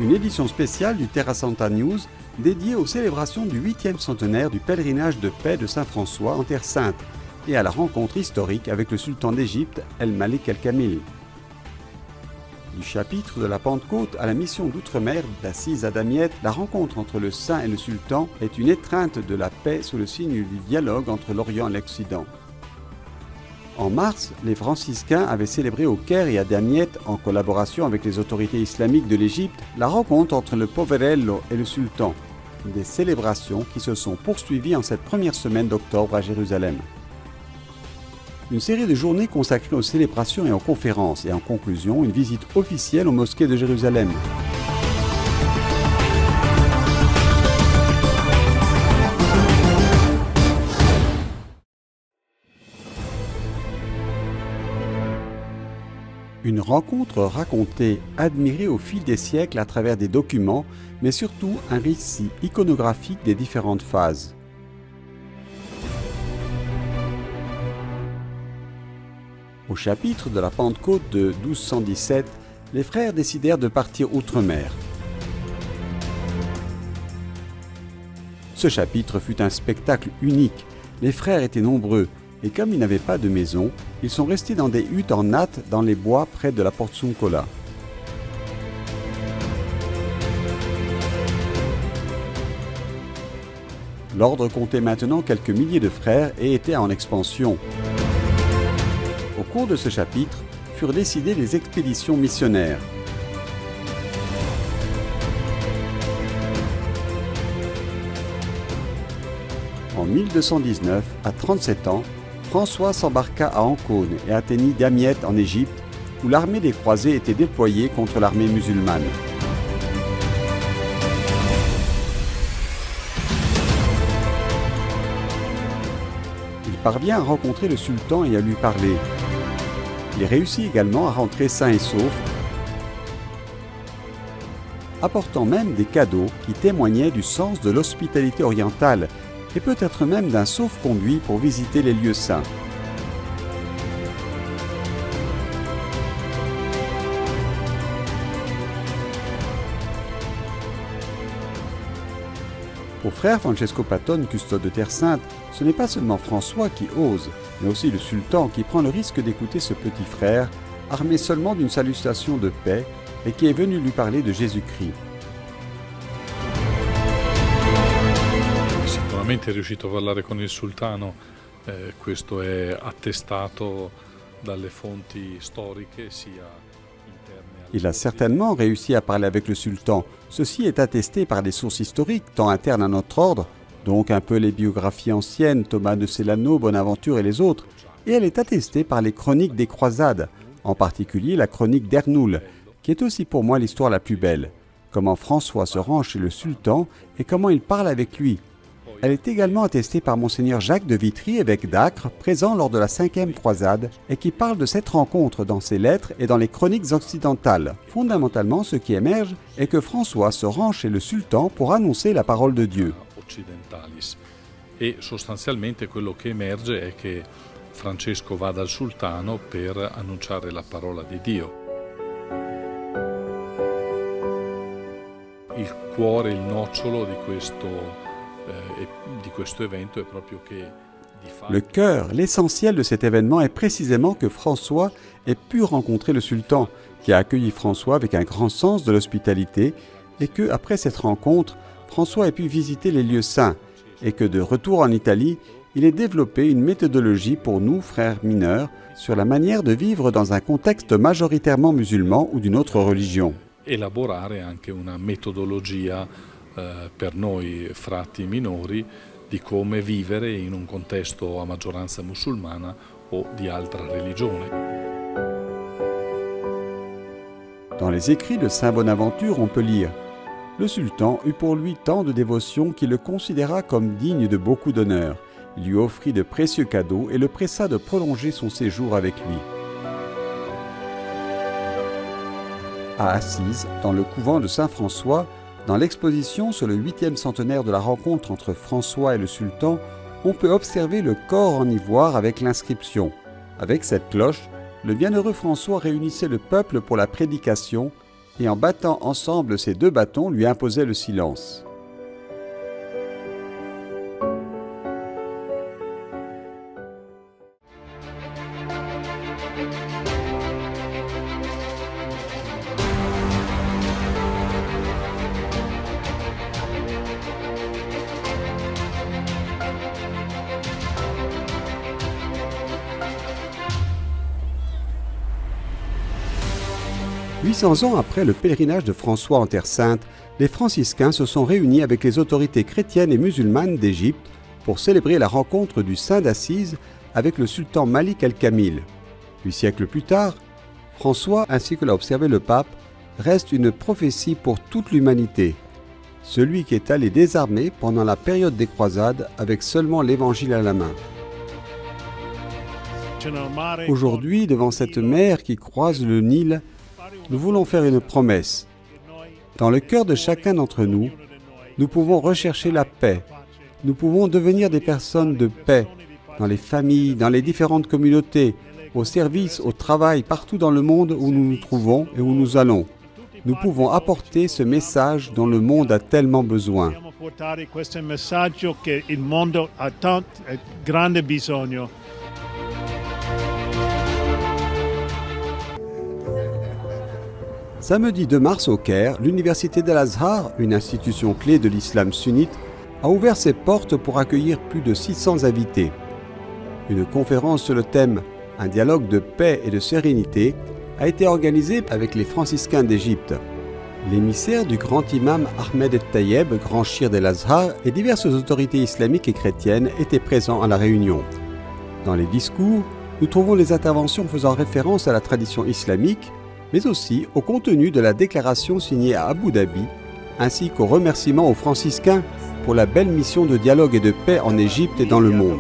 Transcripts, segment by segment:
une édition spéciale du Terra Santa News dédiée aux célébrations du 8e centenaire du pèlerinage de paix de Saint François en Terre Sainte et à la rencontre historique avec le sultan d'Égypte El-Malik El-Kamil. Du chapitre de la Pentecôte à la mission d'outre-mer d'Assise à Damiette, la rencontre entre le saint et le sultan est une étreinte de la paix sous le signe du dialogue entre l'Orient et l'Occident. En mars, les franciscains avaient célébré au Caire et à Damiette, en collaboration avec les autorités islamiques de l'Égypte, la rencontre entre le Poverello et le sultan, des célébrations qui se sont poursuivies en cette première semaine d'octobre à Jérusalem. Une série de journées consacrées aux célébrations et aux conférences, et en conclusion, une visite officielle aux mosquées de Jérusalem. Une rencontre racontée, admirée au fil des siècles à travers des documents, mais surtout un récit iconographique des différentes phases. Au chapitre de la Pentecôte de 1217, les frères décidèrent de partir outre-mer. Ce chapitre fut un spectacle unique. Les frères étaient nombreux, et comme ils n'avaient pas de maison, ils sont restés dans des huttes en natte dans les bois près de la Porte Suncola. L'ordre comptait maintenant quelques milliers de frères et était en expansion. Au cours de ce chapitre, furent décidées les expéditions missionnaires. En 1219, à 37 ans, François s'embarqua à Ancône et atteignit Damiette en Égypte, où l'armée des croisés était déployée contre l'armée musulmane. Il parvient à rencontrer le sultan et à lui parler. Il réussit également à rentrer sain et sauf, apportant même des cadeaux qui témoignaient du sens de l'hospitalité orientale et peut-être même d'un sauf-conduit pour visiter les lieux saints. Au frère Francesco Patton, custode de Terre Sainte, ce n'est pas seulement François qui ose, mais aussi le sultan qui prend le risque d'écouter ce petit frère, armé seulement d'une salutation de paix, et qui est venu lui parler de Jésus-Christ. Sicuramente è riuscito a parlare con il sultano, questo è attestato dalle fonti storiche sia interne. Il a certainement réussi à parler avec le sultan. Ceci est attesté par des sources historiques, tant internes à notre ordre, donc un peu les biographies anciennes, Thomas de Celano, Bonaventure et les autres, et elle est attestée par les chroniques des croisades, en particulier la chronique d'Ernoul, qui est aussi pour moi l'histoire la plus belle. Comment François se rend chez le sultan et comment il parle avec lui. Elle est également attestée par Monseigneur Jacques de Vitry, évêque d'Acre, présent lors de la 5e croisade, et qui parle de cette rencontre dans ses lettres et dans les chroniques occidentales. Fondamentalement, ce qui émerge est que François se rend chez le sultan pour annoncer la parole de Dieu. E sostanzialmente quello che emerge è che Francesco va dal sultano per annunciare la parola di Dio. Il cuore, il nocciolo di questo evento è proprio che di fatto... Le cœur, l'essentiel de cet événement est précisément que François ait pu rencontrer le sultan, qui a accueilli François avec un grand sens de l'hospitalité, et que, après cette rencontre, François ait pu visiter les lieux saints, et que de retour en Italie, il ait développé une méthodologie pour nous, frères mineurs, sur la manière de vivre dans un contexte majoritairement musulman ou d'une autre religion. Elaborare anche una metodologia per noi frati minori di come vivere in un contesto a maggioranza musulmana o di altra religione. Dans les écrits de saint Bonaventure, on peut lire « Le sultan eut pour lui tant de dévotion qu'il le considéra comme digne de beaucoup d'honneur. Il lui offrit de précieux cadeaux et le pressa de prolonger son séjour avec lui. » À Assise, dans le couvent de Saint-François, dans l'exposition sur le 8e centenaire de la rencontre entre François et le sultan, on peut observer le corps en ivoire avec l'inscription. Avec cette cloche, le bienheureux François réunissait le peuple pour la prédication et en battant ensemble ses 2 bâtons lui imposaient le silence. « 800 ans après le pèlerinage de François en Terre Sainte, les franciscains se sont réunis avec les autorités chrétiennes et musulmanes d'Égypte pour célébrer la rencontre du saint d'Assise avec le sultan Malik el-Kamil. 8 siècles plus tard, François, ainsi que l'a observé le pape, reste une prophétie pour toute l'humanité. Celui qui est allé désarmé pendant la période des croisades avec seulement l'évangile à la main. Aujourd'hui, devant cette mer qui croise le Nil, nous voulons faire une promesse. Dans le cœur de chacun d'entre nous, nous pouvons rechercher la paix. Nous pouvons devenir des personnes de paix, dans les familles, dans les différentes communautés, au service, au travail, partout dans le monde où nous nous trouvons et où nous allons. Nous pouvons apporter ce message dont le monde a tellement besoin. Samedi 2 mars au Caire, l'université d'Al-Azhar, une institution clé de l'islam sunnite, a ouvert ses portes pour accueillir plus de 600 invités. Une conférence sur le thème « Un dialogue de paix et de sérénité » a été organisée avec les franciscains d'Égypte. L'émissaire du grand imam Ahmed el-Tayeb, grand shir d'Al-Azhar, et diverses autorités islamiques et chrétiennes étaient présents à la réunion. Dans les discours, nous trouvons les interventions faisant référence à la tradition islamique, mais aussi au contenu de la déclaration signée à Abu Dhabi, ainsi qu'aux remerciements aux franciscains pour la belle mission de dialogue et de paix en Égypte et dans le monde.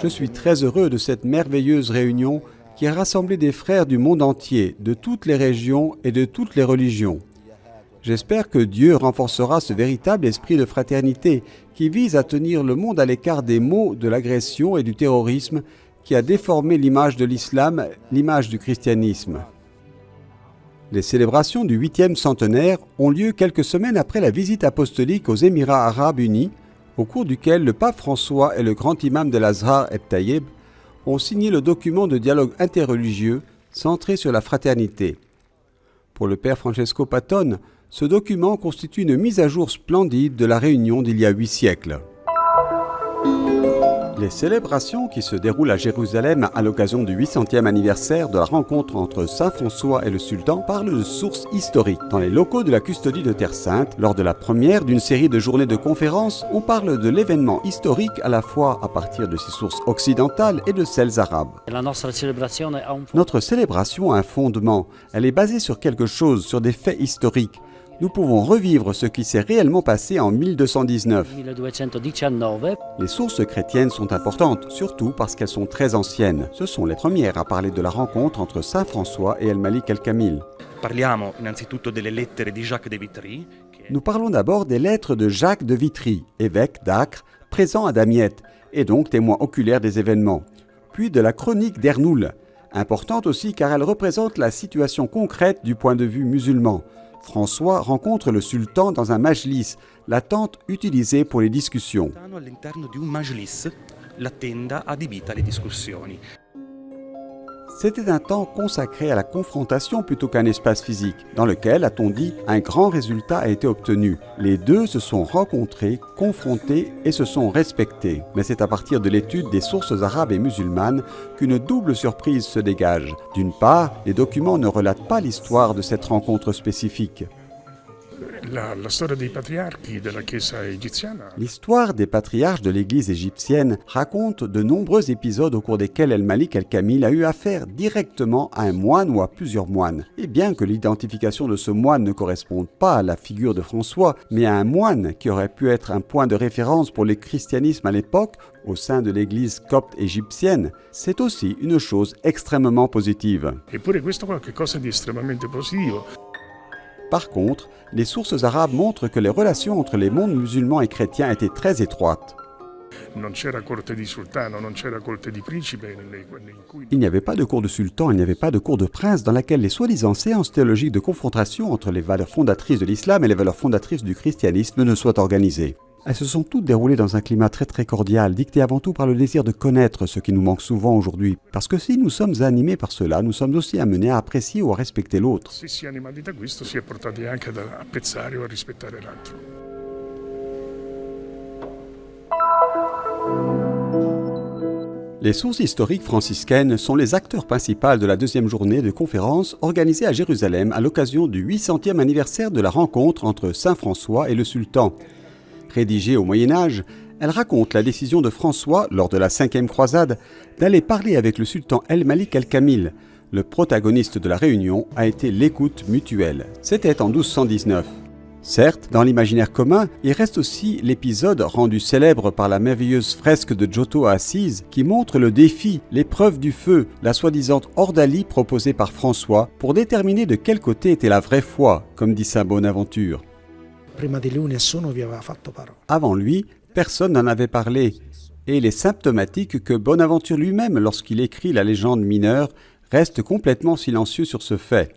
Je suis très heureux de cette merveilleuse réunion qui a rassemblé des frères du monde entier, de toutes les régions et de toutes les religions. J'espère que Dieu renforcera ce véritable esprit de fraternité qui vise à tenir le monde à l'écart des maux, de l'agression et du terrorisme qui a déformé l'image de l'islam, l'image du christianisme. Les célébrations du 8e centenaire ont lieu quelques semaines après la visite apostolique aux Émirats arabes unis, au cours duquel le pape François et le grand imam de l'Azhar el-Tayeb ont signé le document de dialogue interreligieux centré sur la fraternité. Pour le père Francesco Patton, ce document constitue une mise à jour splendide de la réunion d'il y a 8 siècles. Les célébrations qui se déroulent à Jérusalem à l'occasion du 800e anniversaire de la rencontre entre Saint François et le sultan parlent de sources historiques. Dans les locaux de la custodie de Terre Sainte, lors de la première d'une série de journées de conférences, on parle de l'événement historique à la fois à partir de ses sources occidentales et de celles arabes. Notre célébration a un fondement. Elle est basée sur quelque chose, sur des faits historiques. Nous pouvons revivre ce qui s'est réellement passé en 1219. Les sources chrétiennes sont importantes, surtout parce qu'elles sont très anciennes. Ce sont les premières à parler de la rencontre entre Saint François et el-Malik el-Kamil. Nous parlons d'abord des lettres de Jacques de Vitry, évêque d'Acre, présent à Damiette, et donc témoin oculaire des événements. Puis de la chronique d'Ernoul, importante aussi car elle représente la situation concrète du point de vue musulman. François rencontre le sultan dans un majlis, la tente utilisée pour les discussions. C'était un temps consacré à la confrontation plutôt qu'un espace physique, dans lequel, a-t-on dit, un grand résultat a été obtenu. Les deux se sont rencontrés, confrontés et se sont respectés. Mais c'est à partir de l'étude des sources arabes et musulmanes qu'une double surprise se dégage. D'une part, les documents ne relatent pas l'histoire de cette rencontre spécifique. L'histoire des patriarches de l'Église égyptienne raconte de nombreux épisodes au cours desquels el-Malik el-Kamil a eu affaire directement à un moine ou à plusieurs moines. Et bien que l'identification de ce moine ne corresponde pas à la figure de François, mais à un moine qui aurait pu être un point de référence pour le christianisme à l'époque, au sein de l'Église copte égyptienne, c'est aussi une chose extrêmement positive. Par contre, les sources arabes montrent que les relations entre les mondes musulmans et chrétiens étaient très étroites. Il n'y avait pas de cour de sultan, il n'y avait pas de cour de prince dans laquelle les soi-disant séances théologiques de confrontation entre les valeurs fondatrices de l'islam et les valeurs fondatrices du christianisme ne soient organisées. Elles se sont toutes déroulées dans un climat très très cordial, dicté avant tout par le désir de connaître ce qui nous manque souvent aujourd'hui. Parce que si nous sommes animés par cela, nous sommes aussi amenés à apprécier ou à respecter l'autre. Les sources historiques franciscaines sont les acteurs principaux de la deuxième journée de conférence organisée à Jérusalem à l'occasion du 800e anniversaire de la rencontre entre Saint François et le sultan. Rédigée au Moyen-Âge, elle raconte la décision de François, lors de la 5e croisade, d'aller parler avec le sultan El-Malik El-Kamil. Le protagoniste de la réunion a été l'écoute mutuelle. C'était en 1219. Certes, dans l'imaginaire commun, il reste aussi l'épisode rendu célèbre par la merveilleuse fresque de Giotto à Assise qui montre le défi, l'épreuve du feu, la soi-disant ordalie proposée par François pour déterminer de quel côté était la vraie foi, comme dit saint Bonaventure. Avant lui, personne n'en avait parlé, et il est symptomatique que Bonaventure lui-même, lorsqu'il écrit la légende mineure, reste complètement silencieux sur ce fait.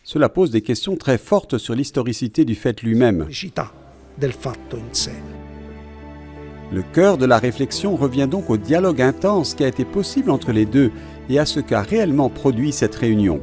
Cela pose des questions très fortes sur l'historicité du fait lui-même. Le cœur de la réflexion revient donc au dialogue intense qui a été possible entre les deux et à ce qu'a réellement produit cette réunion.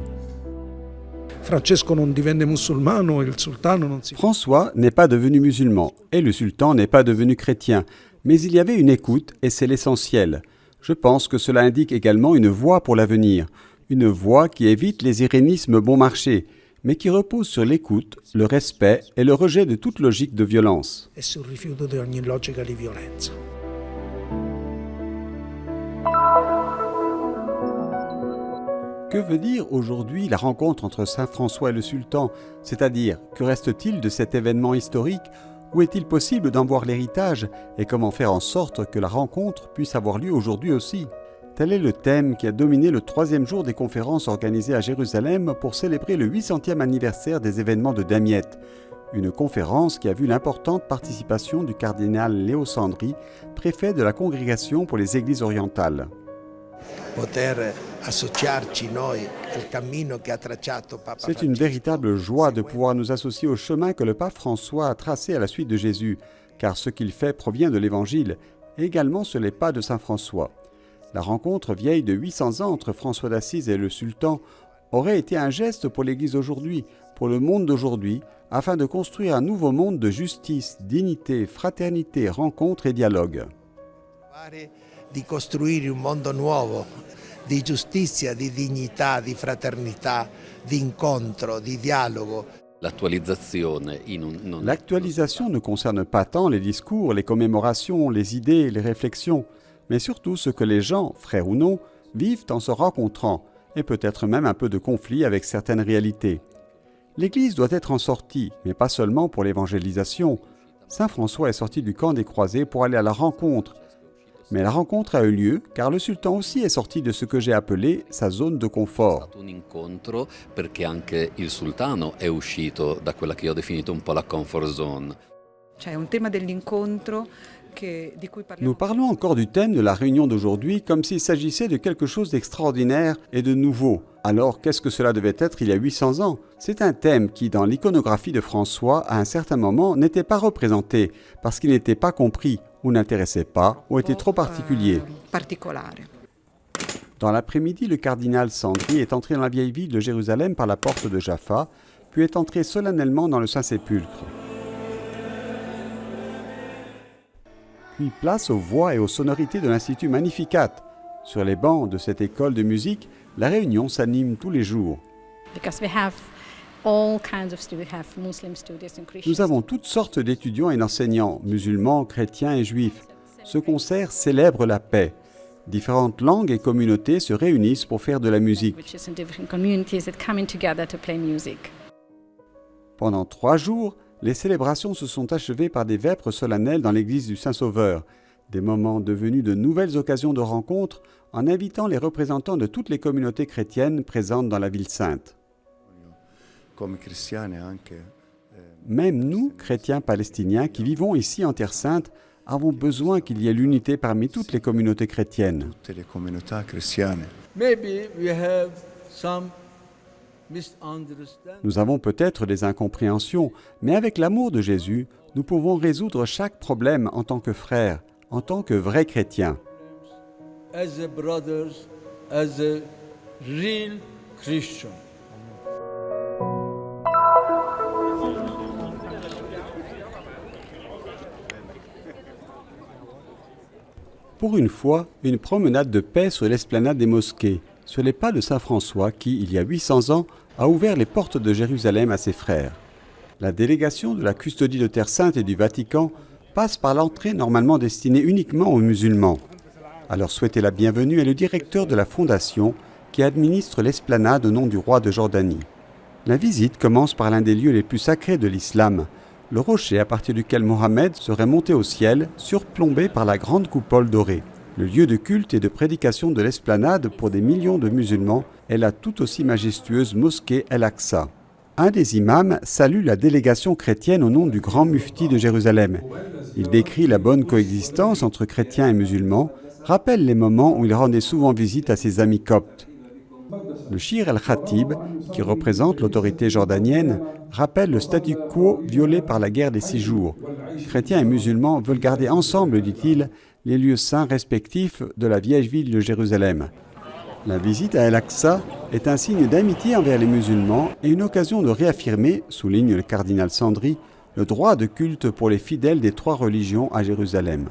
François n'est pas devenu musulman et le sultan n'est pas devenu chrétien, mais il y avait une écoute et c'est l'essentiel. Je pense que cela indique également une voie pour l'avenir, une voie qui évite les irénismes bon marché, mais qui repose sur l'écoute, le respect et le rejet de toute logique de violence. Que veut dire aujourd'hui la rencontre entre Saint François et le sultan? C'est-à-dire, que reste-t-il de cet événement historique? Où est-il possible d'en voir l'héritage? Et comment faire en sorte que la rencontre puisse avoir lieu aujourd'hui aussi? Tel est le thème qui a dominé le 3e jour des conférences organisées à Jérusalem pour célébrer le 800e anniversaire des événements de Damiette. Une conférence qui a vu l'importante participation du cardinal Léo Sandri, préfet de la Congrégation pour les Églises orientales. C'est une véritable joie de pouvoir nous associer au chemin que le pape François a tracé à la suite de Jésus, car ce qu'il fait provient de l'Évangile, et également sur les pas de Saint François. La rencontre vieille de 800 ans entre François d'Assise et le sultan aurait été un geste pour l'Église aujourd'hui, pour le monde d'aujourd'hui, afin de construire un nouveau monde de justice, dignité, fraternité, rencontre et dialogue. Di costruire un mondo nuovo, di giustizia, di dignità, di fraternità, di incontro, di dialogo. L'actualisation ne concerne pas tant les discours, les commémorations, les idées, les réflexions, mais surtout ce que les gens, frères ou non, vivent en se rencontrant, et peut-être même un peu de conflit avec certaines réalités. L'Église doit être en sortie, mais pas seulement pour l'évangélisation. Saint François est sorti du camp des croisés pour aller à la rencontre. Mais la rencontre a eu lieu car le sultan aussi est sorti de ce que j'ai appelé sa zone de confort. Nous parlons encore du thème de la réunion d'aujourd'hui comme s'il s'agissait de quelque chose d'extraordinaire et de nouveau. Alors qu'est-ce que cela devait être il y a 800 ans? C'est un thème qui, dans l'iconographie de François, à un certain moment, n'était pas représenté parce qu'il n'était pas compris, ou n'intéressait pas, ou était trop particulier. Dans l'après-midi, le cardinal Sandri est entré dans la vieille ville de Jérusalem par la porte de Jaffa, puis est entré solennellement dans le Saint-Sépulcre. Puis place aux voix et aux sonorités de l'Institut Magnificat. Sur les bancs de cette école de musique, la réunion s'anime tous les jours. Nous avons toutes sortes d'étudiants et d'enseignants, musulmans, chrétiens et juifs. Ce concert célèbre la paix. Différentes langues et communautés se réunissent pour faire de la musique. Pendant 3 jours, les célébrations se sont achevées par des vêpres solennelles dans l'église du Saint-Sauveur, des moments devenus de nouvelles occasions de rencontre en invitant les représentants de toutes les communautés chrétiennes présentes dans la ville sainte. Même nous, chrétiens palestiniens qui vivons ici en Terre Sainte, avons besoin qu'il y ait l'unité parmi toutes les communautés chrétiennes. tutte le comunità cristiane. Maybe we have some misunderstanding. Nous avons peut-être des incompréhensions, mais avec l'amour de Jésus, nous pouvons résoudre chaque problème en tant que frères, en tant que vrais chrétiens. As a brothers, as a real Christian. Pour une fois, une promenade de paix sur l'esplanade des mosquées, sur les pas de Saint François qui, il y a 800 ans, a ouvert les portes de Jérusalem à ses frères. La délégation de la custodie de Terre Sainte et du Vatican passe par l'entrée normalement destinée uniquement aux musulmans. À leur souhaiter la bienvenue est le directeur de la fondation qui administre l'esplanade au nom du roi de Jordanie. La visite commence par l'un des lieux les plus sacrés de l'islam, le rocher à partir duquel Mohammed serait monté au ciel, surplombé par la grande coupole dorée. Le lieu de culte et de prédication de l'esplanade pour des millions de musulmans est la tout aussi majestueuse mosquée El-Aqsa. Un des imams salue la délégation chrétienne au nom du grand mufti de Jérusalem. Il décrit la bonne coexistence entre chrétiens et musulmans, rappelle les moments où il rendait souvent visite à ses amis coptes. Le Shir el-Khatib, qui représente l'autorité jordanienne, rappelle le statu quo violé par la guerre des 6 jours. Chrétiens et musulmans veulent garder ensemble, dit-il, les lieux saints respectifs de la vieille ville de Jérusalem. La visite à El-Aqsa est un signe d'amitié envers les musulmans et une occasion de réaffirmer, souligne le cardinal Sandri, le droit de culte pour les fidèles des 3 religions à Jérusalem.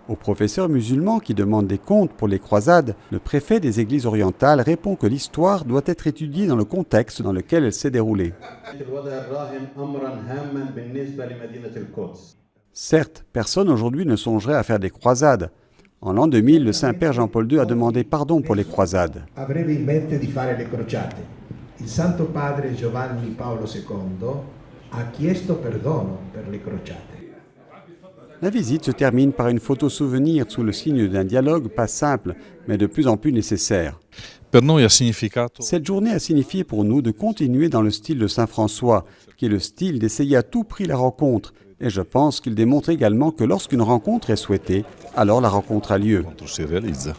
Aux professeurs musulmans qui demandent des comptes pour les croisades, le préfet des églises orientales répond que l'histoire doit être étudiée dans le contexte dans lequel elle s'est déroulée. Certes, personne aujourd'hui ne songerait à faire des croisades. En l'an 2000, le Saint-Père Jean-Paul II a demandé pardon pour les croisades. Avrebbe in mente di fare le crociate. Il Santo Padre Giovanni Paolo II ha chiesto perdono per le crociate. La visite se termine par une photo souvenir sous le signe d'un dialogue pas simple, mais de plus en plus nécessaire. Per noi ha significato Cette journée a signifié pour nous de continuer dans le style de Saint François, qui est le style d'essayer à tout prix la rencontre. Et je pense qu'il démontre également que lorsqu'une rencontre est souhaitée, alors la rencontre a lieu. si realizza.